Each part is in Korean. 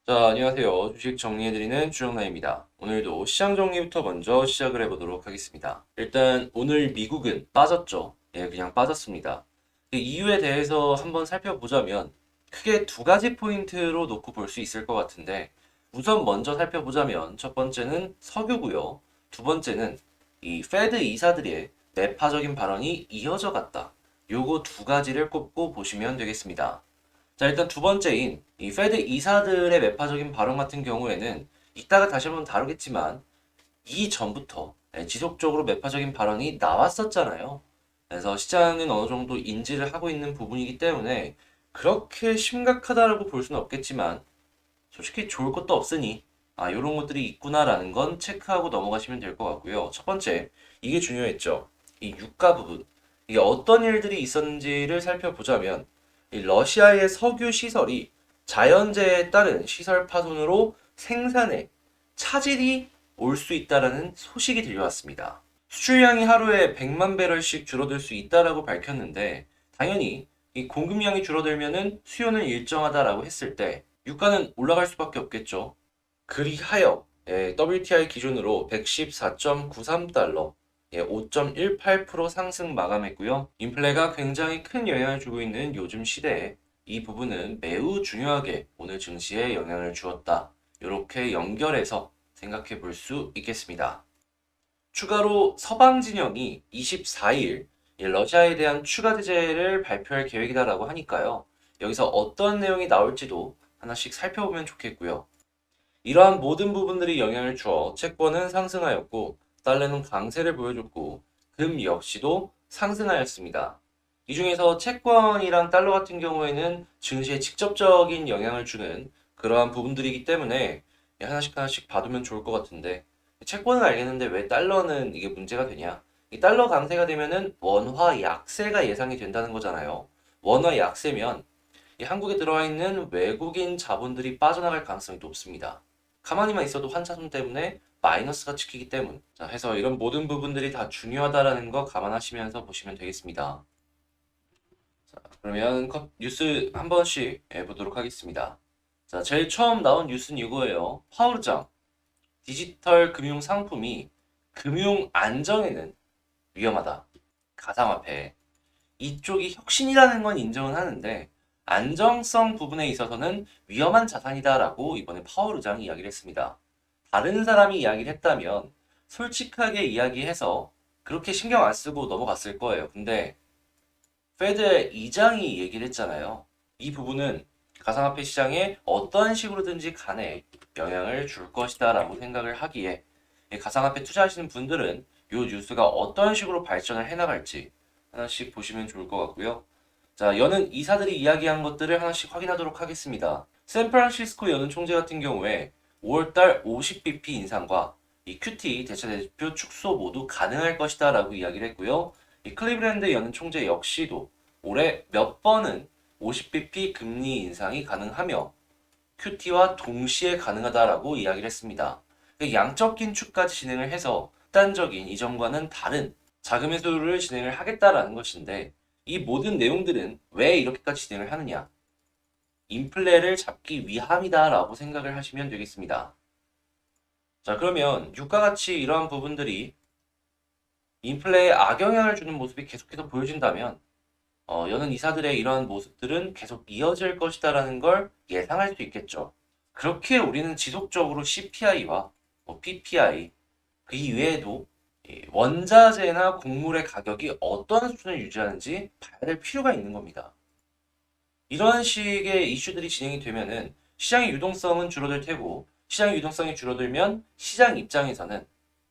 자, 안녕하세요. 주식 정리해드리는 주정라입니다. 오늘도 시장 정리부터 먼저 시작을 해보도록 하겠습니다. 일단 오늘 미국은 빠졌죠. 예, 그냥 빠졌습니다. 그 이유에 대해서 한번 살펴보자면 크게 두 가지 포인트로 놓고 볼 수 있을 것 같은데 우선 먼저 살펴보자면 첫 번째는 석유고요. 두 번째는 이 페드 이사들의 매파적인 발언이 이어져 갔다. 요거 두 가지를 꼽고 보시면 되겠습니다. 자, 일단 두 번째인 이 페드 이사들의 매파적인 발언 같은 경우에는 이따가 다시 한번 다루겠지만 이전부터 지속적으로 매파적인 발언이 나왔었잖아요. 그래서 시장은 어느 정도 인지를 하고 있는 부분이기 때문에 그렇게 심각하다라고 볼 수는 없겠지만 솔직히 좋을 것도 없으니 이런 것들이 있구나라는 건 체크하고 넘어가시면 될 것 같고요. 첫 번째, 이게 중요했죠. 이 유가 부분. 이게 어떤 일들이 있었는지를 살펴보자면 이 러시아의 석유 시설이 자연재해에 따른 시설 파손으로 생산에 차질이 올 수 있다라는 소식이 들려왔습니다. 수출량이 하루에 100만 배럴씩 줄어들 수 있다라고 밝혔는데 당연히 이 공급량이 줄어들면은 수요는 일정하다라고 했을 때 유가는 올라갈 수밖에 없겠죠. 그리하여 WTI 기준으로 114.93달러, 5.18% 상승 마감했고요. 인플레가 굉장히 큰 영향을 주고 있는 요즘 시대에 이 부분은 매우 중요하게 오늘 증시에 영향을 주었다. 이렇게 연결해서 생각해 볼 수 있겠습니다. 추가로 서방 진영이 24일 러시아에 대한 추가 제재를 발표할 계획이다라고 하니까요. 여기서 어떤 내용이 나올지도 하나씩 살펴보면 좋겠고요. 이러한 모든 부분들이 영향을 주어 채권은 상승하였고 달러는 강세를 보여줬고 금 역시도 상승하였습니다. 이 중에서 채권이랑 달러 같은 경우에는 증시에 직접적인 영향을 주는 그러한 부분들이기 때문에 하나씩 하나씩 봐두면 좋을 것 같은데 채권은 알겠는데 왜 달러는 이게 문제가 되냐? 이 달러 강세가 되면은 원화 약세가 예상이 된다는 거잖아요. 원화 약세면 이 한국에 들어와 있는 외국인 자본들이 빠져나갈 가능성이 높습니다. 가만히만 있어도 환차손 때문에 마이너스가 찍히기 때문. 자, 해서 이런 모든 부분들이 다 중요하다라는 거 감안하시면서 보시면 되겠습니다. 자, 그러면 뉴스 한 번씩 보도록 하겠습니다. 자, 제일 처음 나온 뉴스는 이거예요. 파우르장. 디지털 금융 상품이 금융 안정에는 위험하다. 가상화폐. 이쪽이 혁신이라는 건 인정은 하는데 안정성 부분에 있어서는 위험한 자산이다라고 이번에 파월 의장이 이야기를 했습니다. 다른 사람이 이야기를 했다면 솔직하게 이야기해서 그렇게 신경 안 쓰고 넘어갔을 거예요. 근데 페드의 이장이 얘기를 했잖아요. 이 부분은 가상화폐 시장에 어떠한 식으로든지 간에 영향을 줄 것이다 라고 생각을 하기에 가상화폐 투자하시는 분들은 이 뉴스가 어떤 식으로 발전을 해나갈지 하나씩 보시면 좋을 것 같고요. 자, 여는 이사들이 이야기한 것들을 하나씩 확인하도록 하겠습니다. 샌프란시스코 여는 총재 같은 경우에 5월달 50bp 인상과 이 QT 대차 대표 축소 모두 가능할 것이다 라고 이야기를 했고요. 이 클리브랜드 여는 총재 역시도 올해 몇 번은 50bp 금리 인상이 가능하며 QT와 동시에 가능하다라고 이야기를 했습니다. 양적 긴축까지 진행을 해서 극단적인 이전과는 다른 자금 회수를 진행을 하겠다라는 것인데 이 모든 내용들은 왜 이렇게까지 진행을 하느냐? 인플레를 잡기 위함이다라고 생각을 하시면 되겠습니다. 자, 그러면 유가같이 이러한 부분들이 인플레에 악영향을 주는 모습이 계속해서 보여진다면 여는 이사들의 이러한 모습들은 계속 이어질 것이다라는 걸 예상할 수 있겠죠. 그렇게 우리는 지속적으로 CPI와 PPI 그 이외에도 원자재나 곡물의 가격이 어떤 수준을 유지하는지 봐야 될 필요가 있는 겁니다. 이런 식의 이슈들이 진행이 되면은 시장의 유동성은 줄어들 테고 시장의 유동성이 줄어들면 시장 입장에서는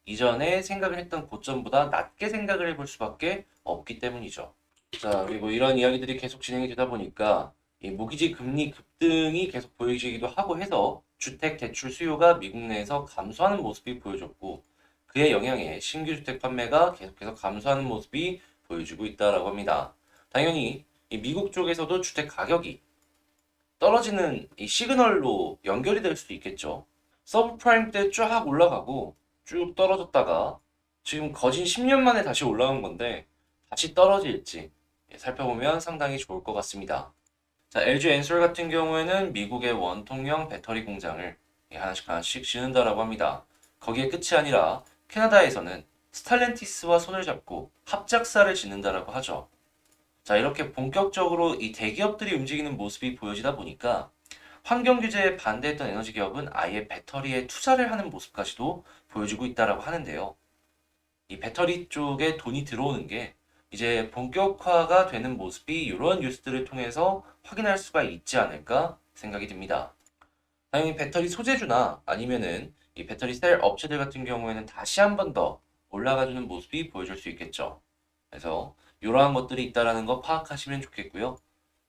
이전에 생각을 했던 고점보다 낮게 생각을 해볼 수밖에 없기 때문이죠. 자, 그리고 이런 이야기들이 계속 진행이 되다 보니까 이 모기지 금리 급등이 계속 보여지기도 하고 해서 주택 대출 수요가 미국 내에서 감소하는 모습이 보여졌고 그의 영향에 신규 주택 판매가 계속해서 감소하는 모습이 보여지고 있다라고 합니다. 당연히 이 미국 쪽에서도 주택 가격이 떨어지는 이 시그널로 연결이 될 수도 있겠죠. 서브프라임 때 쫙 올라가고 쭉 떨어졌다가 지금 거진 10년 만에 다시 올라온 건데 다시 떨어질지 살펴보면 상당히 좋을 것 같습니다. 자, LG 엔솔 같은 경우에는 미국의 원통형 배터리 공장을 하나씩 지는다라고 합니다. 거기에 끝이 아니라 캐나다에서는 스탈렌티스와 손을 잡고 합작사를 짓는다라고 하죠. 자, 이렇게 본격적으로 이 대기업들이 움직이는 모습이 보여지다 보니까 환경 규제에 반대했던 에너지 기업은 아예 배터리에 투자를 하는 모습까지도 보여주고 있다라고 하는데요. 이 배터리 쪽에 돈이 들어오는 게 이제 본격화가 되는 모습이 이런 뉴스들을 통해서 확인할 수가 있지 않을까 생각이 듭니다. 당연히 배터리 소재주나 아니면은 이 배터리 셀 업체들 같은 경우에는 다시 한 번 더 올라가주는 모습이 보여줄 수 있겠죠. 그래서 이러한 것들이 있다라는 거 파악하시면 좋겠고요.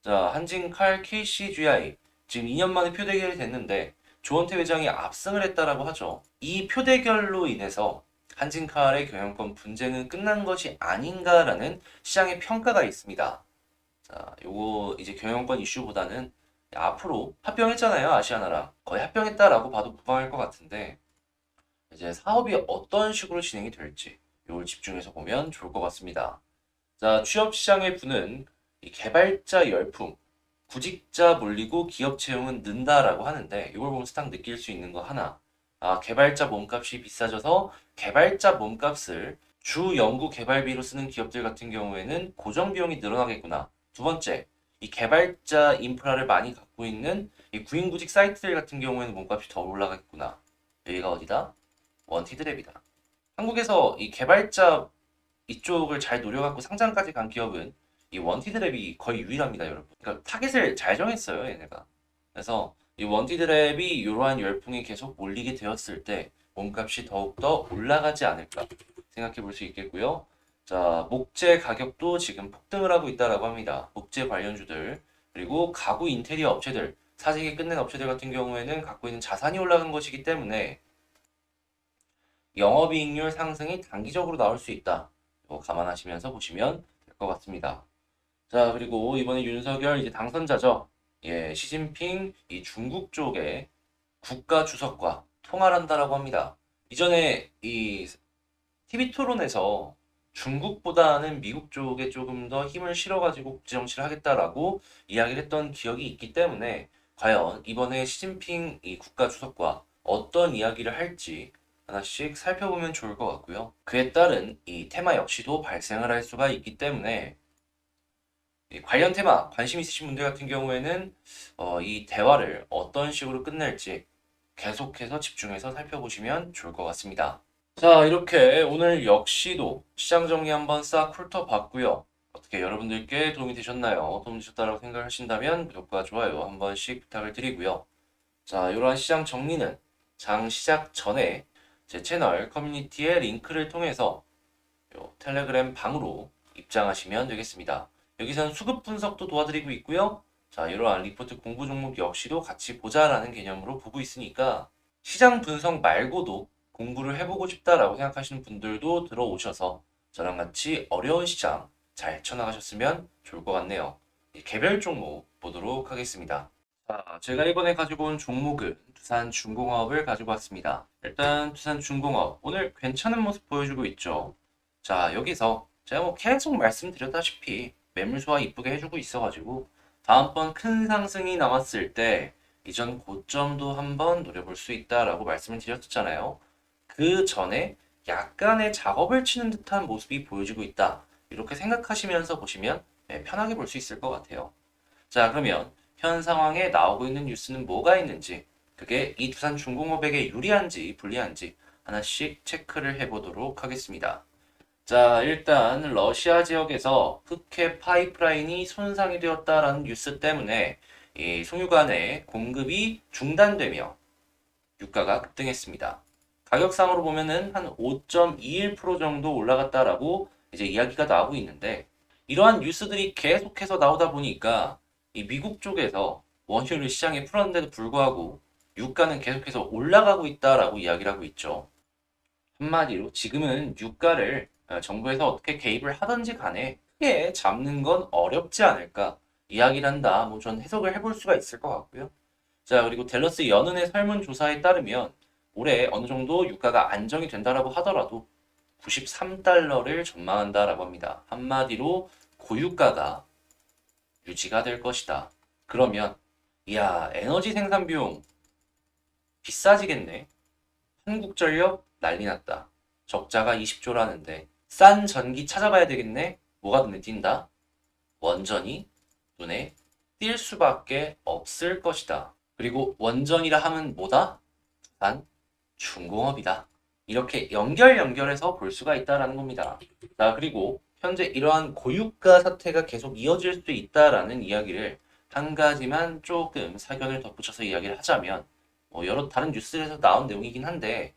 자, 한진칼 KCGI 지금 2년 만에 표대결이 됐는데 조원태 회장이 압승을 했다라고 하죠. 이 표대결로 인해서 한진칼의 경영권 분쟁은 끝난 것이 아닌가라는 시장의 평가가 있습니다. 자, 요거 이제 경영권 이슈보다는 앞으로 합병했잖아요, 아시아나랑. 거의 합병했다라고 봐도 무방할 것 같은데 이제 사업이 어떤 식으로 진행이 될지 요걸 집중해서 보면 좋을 것 같습니다. 자, 취업 시장의 부는 이 개발자 열풍, 구직자 몰리고 기업 채용은 는다라고 하는데 이걸 보면서 딱 느낄 수 있는 거 하나. 아, 개발자 몸값이 비싸져서 개발자 몸값을 주 연구 개발비로 쓰는 기업들 같은 경우에는 고정 비용이 늘어나겠구나. 두 번째, 이 개발자 인프라를 많이 갖고 있는 이 구인구직 사이트들 같은 경우에는 몸값이 더 올라가겠구나. 여기가 어디다? 원티드랩이다. 한국에서 이 개발자 이쪽을 잘 노려갖고 상장까지 간 기업은 이 원티드랩이 거의 유일합니다, 여러분. 그러니까 타겟을 잘 정했어요, 얘네가. 그래서 이 원티드랩이 이러한 열풍이 계속 몰리게 되었을 때 몸값이 더욱더 올라가지 않을까 생각해 볼 수 있겠고요. 자, 목재 가격도 지금 폭등을 하고 있다라고 합니다. 목재 관련주들, 그리고 가구 인테리어 업체들, 사재기 끝낸 업체들 같은 경우에는 갖고 있는 자산이 올라간 것이기 때문에 영업이익률 상승이 단기적으로 나올 수 있다. 이거 감안하시면서 보시면 될 것 같습니다. 자, 그리고 이번에 윤석열 이제 당선자죠. 예, 시진핑 이 중국 쪽에 국가 주석과 통화를 한다라고 합니다. 이전에 이 TV 토론에서 중국보다는 미국 쪽에 조금 더 힘을 실어가지고 국제 정치를 하겠다라고 이야기를 했던 기억이 있기 때문에 과연 이번에 시진핑 이 국가 주석과 어떤 이야기를 할지 하나씩 살펴보면 좋을 것 같고요. 그에 따른 이 테마 역시도 발생을 할 수가 있기 때문에 이 관련 테마 관심 있으신 분들 같은 경우에는 이 대화를 어떤 식으로 끝낼지 계속해서 집중해서 살펴보시면 좋을 것 같습니다. 자, 이렇게 오늘 역시도 시장 정리 한번 싹 훑어봤고요. 어떻게 여러분들께 도움이 되셨나요? 도움이 되셨다고 생각하신다면 구독과 좋아요 한 번씩 부탁을 드리고요. 자, 이러한 시장 정리는 장 시작 전에 제 채널 커뮤니티의 링크를 통해서 요 텔레그램 방으로 입장하시면 되겠습니다. 여기서는 수급 분석도 도와드리고 있고요. 자, 이러한 리포트 공부 종목 역시도 같이 보자라는 개념으로 보고 있으니까 시장 분석 말고도 공부를 해보고 싶다라고 생각하시는 분들도 들어오셔서 저랑 같이 어려운 시장 잘 쳐나가셨으면 좋을 것 같네요. 개별 종목 보도록 하겠습니다. 자, 제가 이번에 가지고 온 종목은 두산중공업을 가지고 왔습니다. 일단 두산중공업 오늘 괜찮은 모습 보여주고 있죠. 자, 여기서 제가 뭐 계속 말씀드렸다시피 매물 소화 이쁘게 해주고 있어가지고 다음번 큰 상승이 나왔을 때 이전 고점도 한번 노려볼 수 있다라고 말씀을 드렸었잖아요. 그 전에 약간의 작업을 치는 듯한 모습이 보여지고 있다. 이렇게 생각하시면서 보시면 편하게 볼 수 있을 것 같아요. 자, 그러면 현 상황에 나오고 있는 뉴스는 뭐가 있는지, 그게 이 두산중공업에게 유리한지 불리한지 하나씩 체크를 해보도록 하겠습니다. 자, 일단 러시아 지역에서 흑해 파이프라인이 손상이 되었다라는 뉴스 때문에 이 송유관의 공급이 중단되며 유가가 급등했습니다. 가격상으로 보면은 한 5.21% 정도 올라갔다라고 이제 이야기가 나오고 있는데 이러한 뉴스들이 계속해서 나오다 보니까 이 미국 쪽에서 원유를 시장에 풀었는데도 불구하고 유가는 계속해서 올라가고 있다라고 이야기를 하고 있죠. 한마디로 지금은 유가를 정부에서 어떻게 개입을 하든지 간에 크게 잡는 건 어렵지 않을까 이야기를 한다. 뭐 전 해석을 해볼 수가 있을 것 같고요. 자, 그리고 댈러스 연은의 설문조사에 따르면 올해 어느 정도 유가가 안정이 된다라고 하더라도 93달러를 전망한다라고 합니다. 한마디로 고유가가 유지가 될 것이다. 그러면 이야, 에너지 생산 비용 비싸지겠네. 한국전력 난리 났다. 적자가 20조라는데 싼 전기 찾아봐야 되겠네. 뭐가 눈에 띈다? 원전이 눈에 띌 수밖에 없을 것이다. 그리고 원전이라 하면 뭐다? 난 중공업이다. 이렇게 연결해서 볼 수가 있다라는 겁니다. 자, 그리고 현재 이러한 고유가 사태가 계속 이어질 수 있다라는 이야기를 한 가지만 조금 사견을 덧붙여서 이야기를 하자면 여러 다른 뉴스에서 나온 내용이긴 한데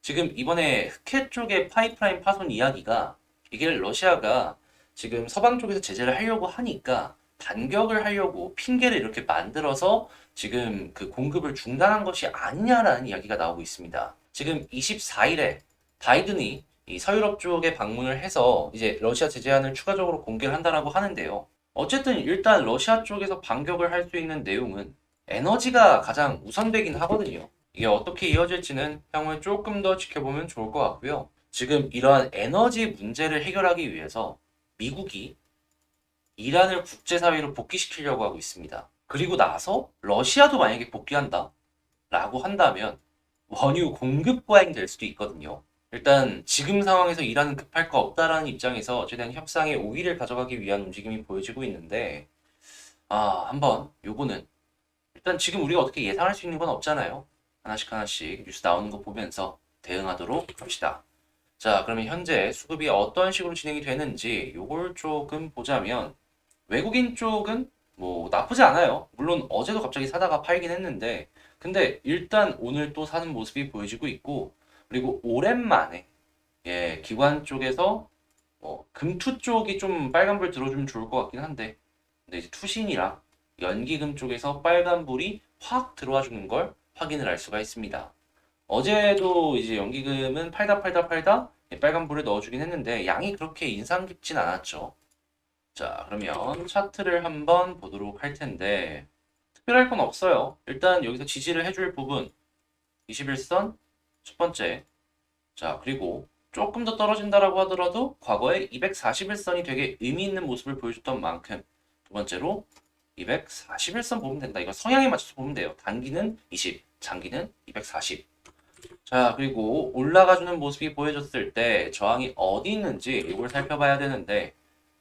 지금 이번에 흑해 쪽의 파이프라인 파손 이야기가 이게 러시아가 지금 서방 쪽에서 제재를 하려고 하니까 반격을 하려고 핑계를 이렇게 만들어서 지금 그 공급을 중단한 것이 아니냐라는 이야기가 나오고 있습니다. 지금 24일에 바이든이 이 서유럽 쪽에 방문을 해서 이제 러시아 제재안을 추가적으로 공개를 한다라고 하는데요. 어쨌든 일단 러시아 쪽에서 반격을 할 수 있는 내용은 에너지가 가장 우선되긴 하거든요. 이게 어떻게 이어질지는 향후에 조금 더 지켜보면 좋을 것 같고요. 지금 이러한 에너지 문제를 해결하기 위해서 미국이 이란을 국제사회로 복귀시키려고 하고 있습니다. 그리고 나서 러시아도 만약에 복귀한다 라고 한다면 원유 공급 과잉 될 수도 있거든요. 일단 지금 상황에서 이란은 급할 거 없다라는 입장에서 최대한 협상의 우위를 가져가기 위한 움직임이 보여지고 있는데 한번 요거는 일단 지금 우리가 어떻게 예상할 수 있는 건 없잖아요. 하나씩 뉴스 나오는 거 보면서 대응하도록 합시다. 자, 그러면 현재 수급이 어떤 식으로 진행이 되는지 요걸 조금 보자면 외국인 쪽은 뭐 나쁘지 않아요. 물론 어제도 갑자기 사다가 팔긴 했는데 근데 일단 오늘 또 사는 모습이 보여지고 있고 그리고 오랜만에 기관 쪽에서 금투 쪽이 좀 빨간불 들어주면 좋을 것 같긴 한데 근데 이제 투신이랑 연기금 쪽에서 빨간불이 확 들어와 주는 걸 확인을 할 수가 있습니다. 어제도 이제 연기금은 팔다 빨간불을 넣어주긴 했는데 양이 그렇게 인상 깊진 않았죠. 자, 그러면 차트를 한번 보도록 할 텐데 특별할 건 없어요. 일단 여기서 지지를 해줄 부분 21선 첫 번째. 자, 그리고 조금 더 떨어진다라고 하더라도 과거에 241선이 되게 의미 있는 모습을 보여줬던 만큼 두 번째로 241선 보면 된다. 이거 성향에 맞춰서 보면 돼요. 단기는 20, 장기는 240. 자, 그리고 올라가주는 모습이 보여졌을 때 저항이 어디 있는지 이걸 살펴봐야 되는데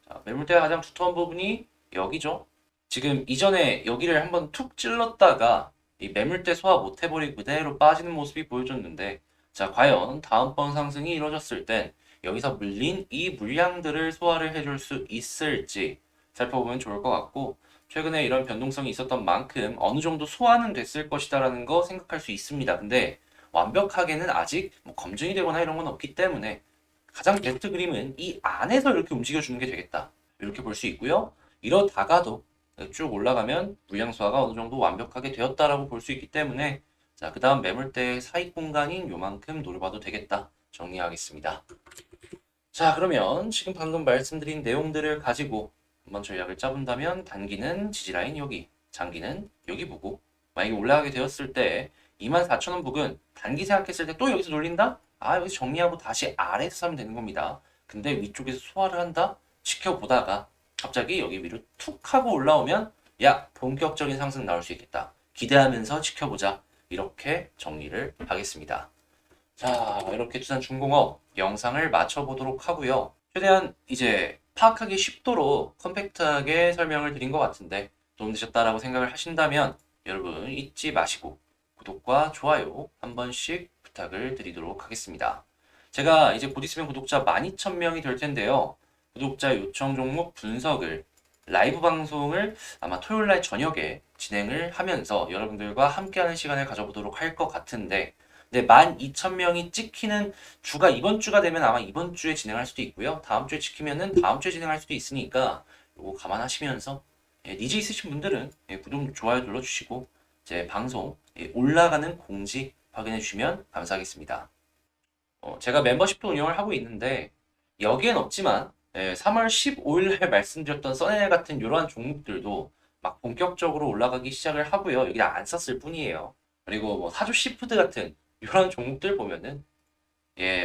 자, 매물대가 가장 두터운 부분이 여기죠. 지금 이전에 여기를 한번 툭 찔렀다가 이 매물대 소화 못 해버리고 그대로 빠지는 모습이 보여줬는데 자, 과연 다음번 상승이 이루어졌을 땐 여기서 물린 이 물량들을 소화를 해줄 수 있을지 살펴보면 좋을 것 같고 최근에 이런 변동성이 있었던 만큼 어느 정도 소화는 됐을 것이다라는 거 생각할 수 있습니다. 근데 완벽하게는 아직 뭐 검증이 되거나 이런 건 없기 때문에 가장 베스트 그림은 이 안에서 이렇게 움직여주는 게 되겠다. 이렇게 볼 수 있고요. 이러다가도 쭉 올라가면 물량 소화가 어느 정도 완벽하게 되었다라고 볼 수 있기 때문에 자, 그 다음 매물대 사익 공간인 요만큼 노려봐도 되겠다. 정리하겠습니다. 자, 그러면 지금 방금 말씀드린 내용들을 가지고 한번 전략을 짜본다면 단기는 지지라인 여기, 장기는 여기 보고 만약에 올라가게 되었을 때 24,000원 부근 단기 생각했을 때 또 여기서 놀린다? 여기서 정리하고 다시 아래에서 사면 되는 겁니다. 근데 위쪽에서 소화를 한다? 지켜보다가 갑자기 여기 위로 툭 하고 올라오면 야, 본격적인 상승 나올 수 있겠다. 기대하면서 지켜보자. 이렇게 정리를 하겠습니다. 자, 이렇게 두산 중공업 영상을 마쳐보도록 하고요. 최대한 이제 파악하기 쉽도록 컴팩트하게 설명을 드린 것 같은데 도움되셨다라고 생각을 하신다면 여러분 잊지 마시고 구독과 좋아요 한 번씩 부탁을 드리도록 하겠습니다. 제가 이제 곧 있으면 구독자 12,000명이 될 텐데요. 구독자 요청 종목 분석을 라이브 방송을 아마 토요일날 저녁에 진행을 하면서 여러분들과 함께하는 시간을 가져보도록 할 것 같은데 네, 12,000명이 찍히는 주가 이번 주가 되면 아마 이번 주에 진행할 수도 있고요. 다음 주에 찍히면은 다음 주에 진행할 수도 있으니까 요거 감안하시면서 니즈 있으신 분들은 구독, 좋아요 눌러주시고 제 방송 올라가는 공지 확인해 주시면 감사하겠습니다. 제가 멤버십도 운영을 하고 있는데 여기엔 없지만 3월 15일 날 말씀드렸던 써네일 같은 이러한 종목들도 막 본격적으로 올라가기 시작을 하고요. 여기 안 썼을 뿐이에요. 그리고 뭐 사주 시푸드 같은 이런 종목들 보면은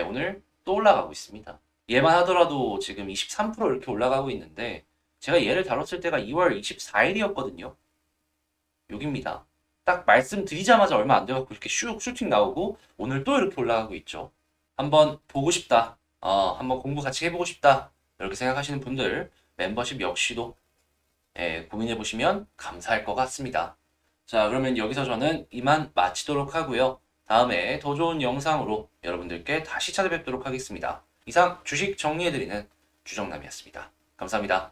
오늘 또 올라가고 있습니다. 얘만 하더라도 지금 23% 이렇게 올라가고 있는데 제가 얘를 다뤘을 때가 2월 24일이었거든요. 여기입니다. 딱 말씀드리자마자 얼마 안 돼갖고 이렇게 슈팅 나오고 오늘 또 이렇게 올라가고 있죠. 한번 보고 싶다. 한번 공부 같이 해보고 싶다. 이렇게 생각하시는 분들 멤버십 역시도 고민해 보시면 감사할 것 같습니다. 자, 그러면 여기서 저는 이만 마치도록 하고요. 다음에 더 좋은 영상으로 여러분들께 다시 찾아뵙도록 하겠습니다. 이상 주식 정리해드리는 주정남이었습니다. 감사합니다.